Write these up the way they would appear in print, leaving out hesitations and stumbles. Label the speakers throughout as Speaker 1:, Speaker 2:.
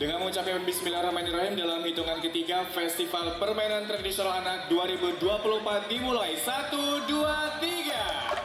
Speaker 1: Dengan mengucapkan Bismillahirrahmanirrahim dalam hitungan ketiga, Festival Permainan Tradisional Anak 2024 dimulai. 1, 2, 3.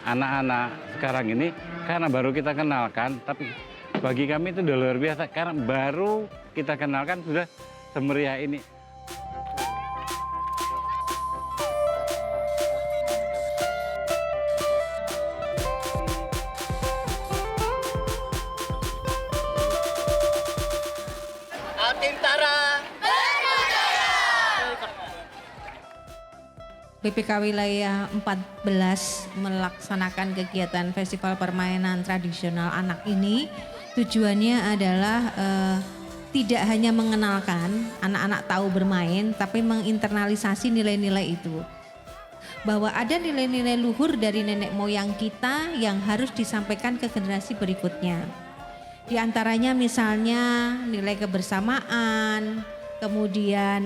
Speaker 2: Anak-anak sekarang ini karena baru kita kenalkan, tapi bagi kami itu udah luar biasa karena baru kita kenalkan sudah semeriah ini.
Speaker 3: PPK Wilayah 14 melaksanakan kegiatan Festival Permainan Tradisional Anak ini tujuannya adalah tidak hanya mengenalkan anak-anak tahu bermain, tapi menginternalisasi nilai-nilai itu. Bahwa ada nilai-nilai luhur dari nenek moyang kita yang harus disampaikan ke generasi berikutnya. Di antaranya misalnya nilai kebersamaan, kemudian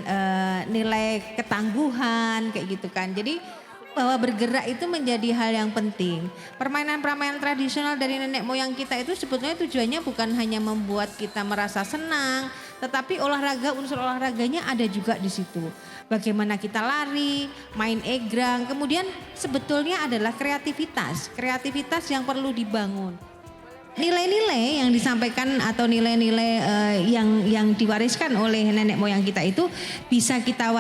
Speaker 3: nilai ketangguhan kayak gitu kan. Jadi bahwa bergerak itu menjadi hal yang penting. Permainan-permainan tradisional dari nenek moyang kita itu sebetulnya tujuannya bukan hanya membuat kita merasa senang, tetapi olahraga, unsur olahraganya ada juga di situ. Bagaimana kita lari, main egrang, kemudian sebetulnya adalah kreativitas yang perlu dibangun. Nilai-nilai yang disampaikan atau nilai-nilai yang diwariskan oleh nenek moyang kita itu bisa kita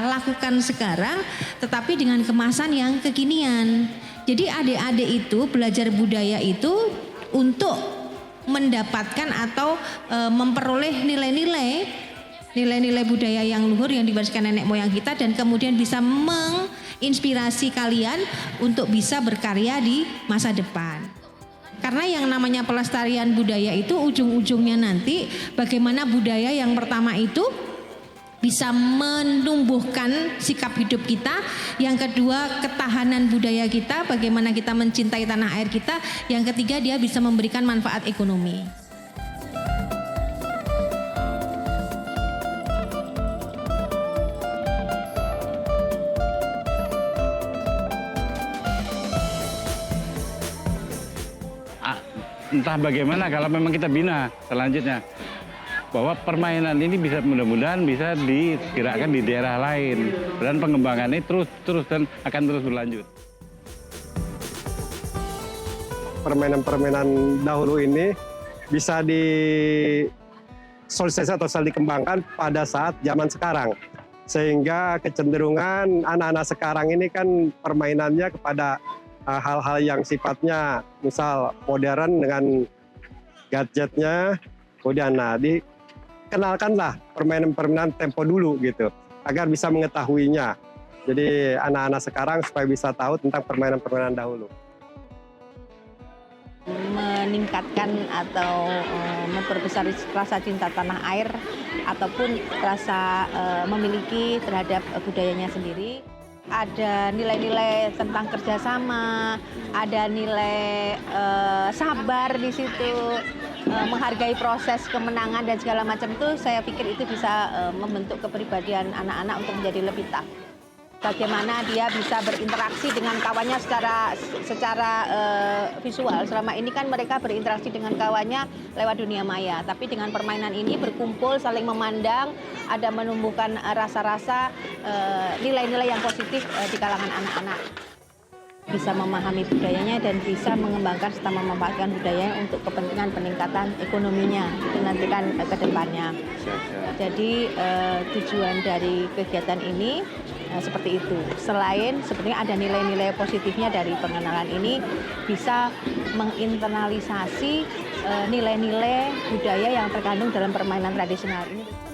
Speaker 3: lakukan sekarang, tetapi dengan kemasan yang kekinian. Jadi adik-adik itu belajar budaya itu untuk mendapatkan atau memperoleh nilai-nilai budaya yang luhur yang diwariskan nenek moyang kita, dan kemudian bisa menginspirasi kalian untuk bisa berkarya di masa depan. Karena yang namanya pelestarian budaya itu ujung-ujungnya nanti bagaimana budaya yang pertama itu bisa menumbuhkan sikap hidup kita, yang kedua ketahanan budaya kita, bagaimana kita mencintai tanah air kita, yang ketiga dia bisa memberikan manfaat ekonomi.
Speaker 2: Entah bagaimana kalau memang kita bina selanjutnya bahwa permainan ini bisa mudah-mudahan bisa digerakkan di daerah lain dan pengembangannya terus dan akan terus berlanjut.
Speaker 4: Permainan-permainan dahulu ini bisa disosialisasi atau dikembangkan pada saat zaman sekarang, sehingga kecenderungan anak-anak sekarang ini kan permainannya kepada hal-hal yang sifatnya misal modern dengan gadgetnya, kemudian dikenalkanlah permainan-permainan tempo dulu gitu agar bisa mengetahuinya. Jadi anak-anak sekarang supaya bisa tahu tentang permainan-permainan dahulu.
Speaker 5: Meningkatkan atau memperbesar rasa cinta tanah air ataupun rasa memiliki terhadap budayanya sendiri. Ada nilai-nilai tentang kerjasama, ada nilai sabar di situ, menghargai proses kemenangan dan segala macam itu. Saya pikir itu bisa membentuk kepribadian anak-anak untuk menjadi lebih tough. bagaimana dia bisa berinteraksi dengan kawannya secara visual. Selama ini kan mereka berinteraksi dengan kawannya lewat dunia maya, tapi dengan permainan ini berkumpul, saling memandang, ada menumbuhkan rasa-rasa nilai-nilai yang positif di kalangan anak-anak. Bisa memahami budayanya dan bisa mengembangkan serta memanfaatkan budayanya untuk kepentingan peningkatan ekonominya itu nanti kan ke depannya. Jadi tujuan dari kegiatan ini seperti itu. Selain sebenarnya ada nilai-nilai positifnya dari pengenalan ini, bisa menginternalisasi nilai-nilai budaya yang terkandung dalam permainan tradisional ini.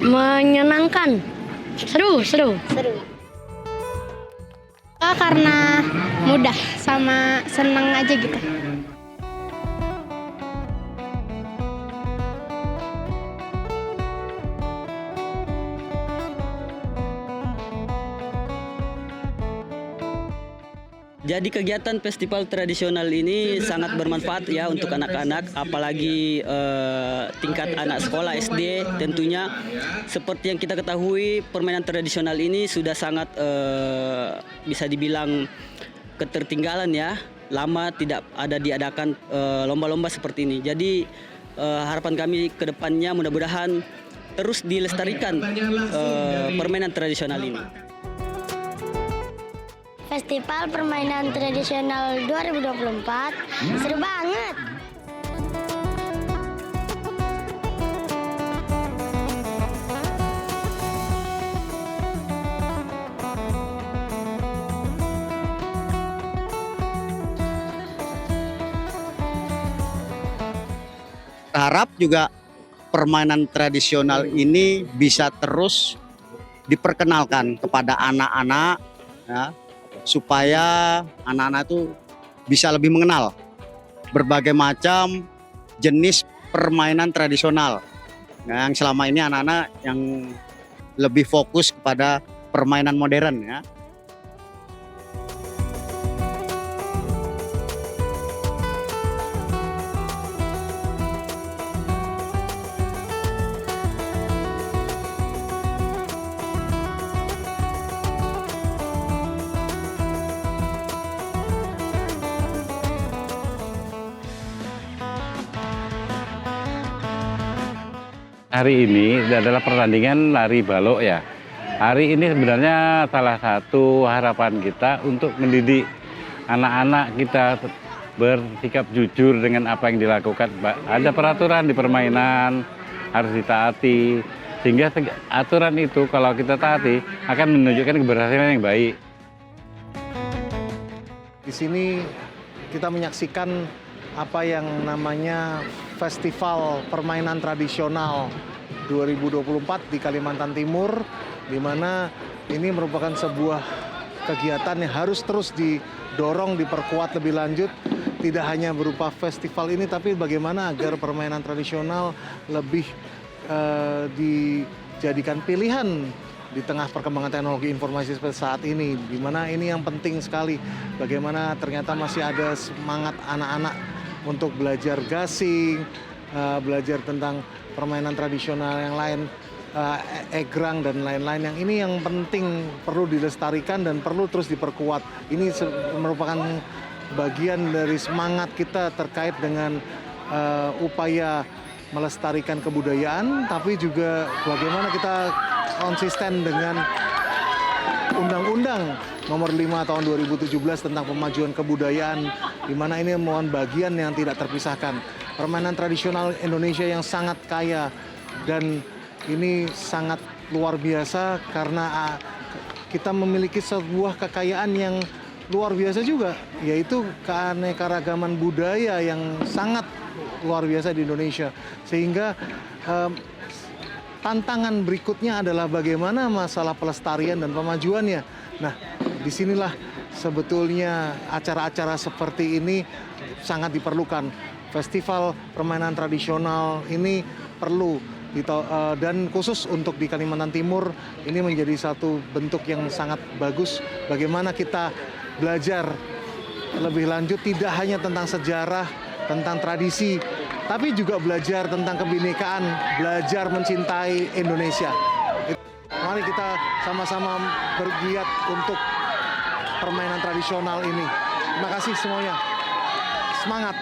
Speaker 6: Menyenangkan, seru. Karena mudah sama senang aja gitu.
Speaker 7: Jadi kegiatan festival tradisional ini sangat bermanfaat ya untuk anak-anak, apalagi tingkat anak sekolah SD. Tentunya seperti yang kita ketahui, permainan tradisional ini sudah sangat bisa dibilang ketertinggalan ya. Lama tidak ada diadakan lomba-lomba seperti ini. Jadi harapan kami ke depannya mudah-mudahan terus dilestarikan permainan tradisional ini.
Speaker 6: Festival Permainan Tradisional 2024 seru banget.
Speaker 8: Harap juga permainan tradisional ini bisa terus diperkenalkan kepada anak-anak ya, supaya anak-anak itu bisa lebih mengenal berbagai macam jenis permainan tradisional. Nah, yang selama ini anak-anak yang lebih fokus kepada permainan modern ya.
Speaker 2: Hari ini adalah pertandingan lari balok ya. Hari ini sebenarnya salah satu harapan kita untuk mendidik anak-anak kita bersikap jujur dengan apa yang dilakukan. Ada peraturan di permainan, harus ditaati. Sehingga aturan itu kalau kita taati akan menunjukkan keberhasilan yang baik.
Speaker 9: Di sini kita menyaksikan apa yang namanya Festival Permainan Tradisional 2024 di Kalimantan Timur, di mana ini merupakan sebuah kegiatan yang harus terus didorong, diperkuat lebih lanjut. Tidak hanya berupa festival ini, tapi bagaimana agar permainan tradisional lebih dijadikan pilihan di tengah perkembangan teknologi informasi seperti saat ini, di mana ini yang penting sekali. Bagaimana ternyata masih ada semangat anak-anak untuk belajar gasing, belajar tentang permainan tradisional yang lain, egrang dan lain-lain. Yang ini yang penting perlu dilestarikan dan perlu terus diperkuat. Ini merupakan bagian dari semangat kita terkait dengan upaya melestarikan kebudayaan, tapi juga bagaimana kita konsisten dengan Undang-Undang Nomor 5 Tahun 2017 tentang pemajuan kebudayaan, di mana ini merupakan bagian yang tidak terpisahkan. Permainan tradisional Indonesia yang sangat kaya dan ini sangat luar biasa karena kita memiliki sebuah kekayaan yang luar biasa juga, yaitu keanekaragaman budaya yang sangat luar biasa di Indonesia. Sehingga tantangan berikutnya adalah bagaimana masalah pelestarian dan pemajuannya. Nah, disinilah sebetulnya acara-acara seperti ini sangat diperlukan. Festival permainan tradisional ini perlu, dan khusus untuk di Kalimantan Timur ini menjadi satu bentuk yang sangat bagus bagaimana kita belajar lebih lanjut tidak hanya tentang sejarah, tentang tradisi, tapi juga belajar tentang kebinekaan, belajar mencintai Indonesia. Mari kita sama-sama bergiat untuk permainan tradisional ini. Terima kasih semuanya. Semangat!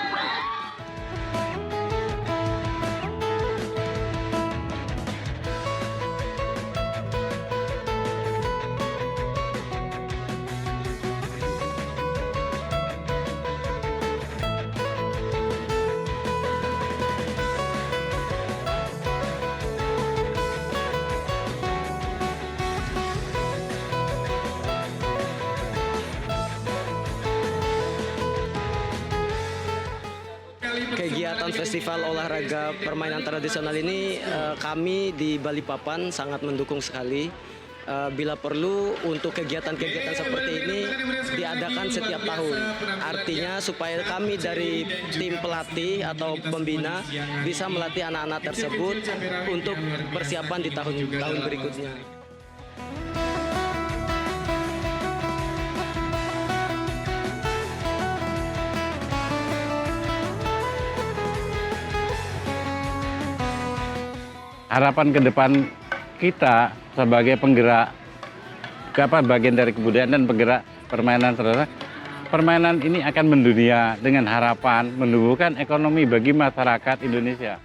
Speaker 7: Kegiatan festival olahraga permainan tradisional ini kami di Balikpapan sangat mendukung sekali. Bila perlu untuk kegiatan-kegiatan seperti ini diadakan setiap tahun. Artinya supaya kami dari tim pelatih atau pembina bisa melatih anak-anak tersebut untuk persiapan di tahun berikutnya.
Speaker 2: Harapan ke depan kita sebagai penggerak, bagian dari kebudayaan dan penggerak permainan tradisional, permainan ini akan mendunia dengan harapan menumbuhkan ekonomi bagi masyarakat Indonesia.